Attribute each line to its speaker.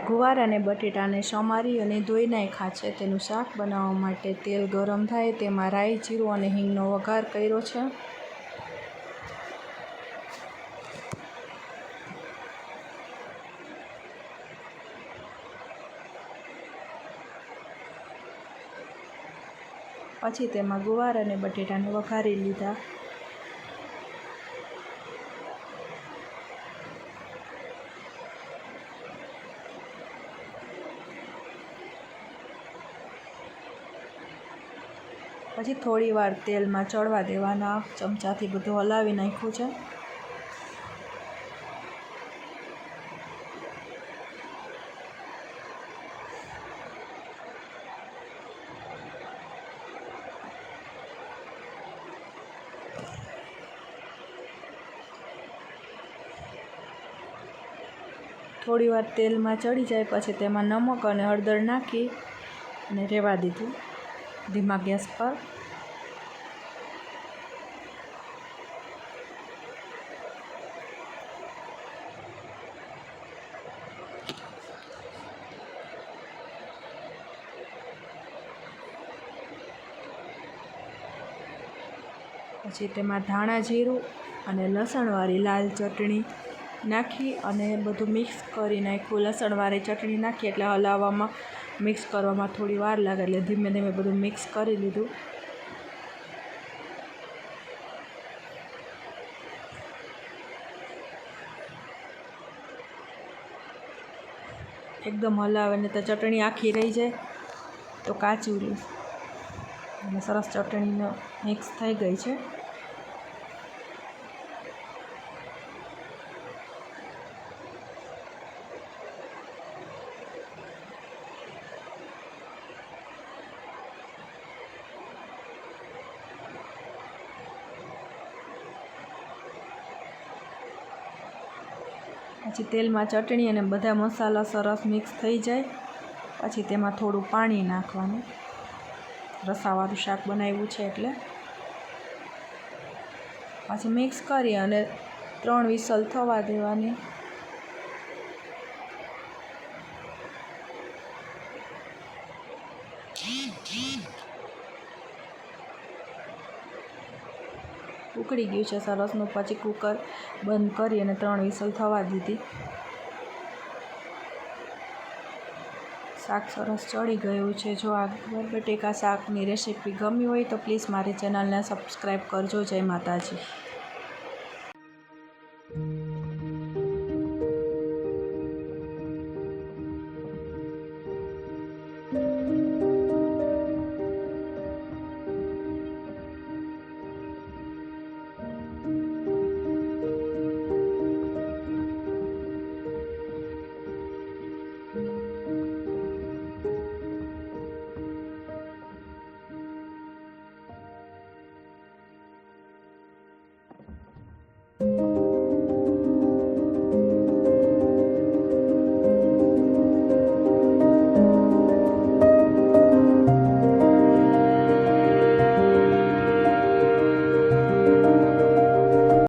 Speaker 1: ગુવાર અને બટેટાને સમારી અને ધોઈ નાખ્યા છે। તેનું શાક બનાવવા માટે તેલ ગરમ થાય તેમાં રાઈ, જીરું અને હિંગનો વઘાર કર્યો છે। પછી તેમાં ગુવાર અને બટેટાને વઘારી લીધા। પછી થોડી વાર તેલમાં ચડવા દેવાના। ચમચાથી બધું હલાવી નાખ્યું છે। થોડી વાર તેલમાં ચડી જાય પછી તેમાં નમક અને હળદર નાખી અને રહેવા દીધું ધીમા ગેસ પર। પછી તેમાં ધાણા જીરું અને લસણવાળી લાલ ચટણી નાખી અને બધું મિક્સ કરી નાખ્યું। લસણવાળી ચટણી નાખી એટલે હલાવવામાં મિક્સ કરવામાં થોડી વાર લાગે એટલે ધીમે ધીમે બધું મિક્સ કરી લીધું। એકદમ હલાવે ને તો ચટણી આખી રહી જાય તો કાચું રહે અને સરસ ચટણીનો મિક્સ થઈ ગઈ છે। પછી તેલમાં ચટણી અને બધા મસાલા સરસ મિક્સ થઈ જાય પછી તેમાં થોડું પાણી નાખવાનું। રસાવાળું શાક બનાવ્યું છે એટલે પછી મિક્સ કરી અને 3 વિસલ થવા દેવાની। ઉકળી ગયું છે સરસનું। પછી કુકર બંધ કરી અને 3 વિસલ થવા દીધી। શાક સરસ ચડી ગયું છે। જો આ બટેકા શાકની રેસીપી ગમી હોય તો પ્લીઝ મારી ચેનલને સબસ્ક્રાઈબ કરજો। જય માતાજી।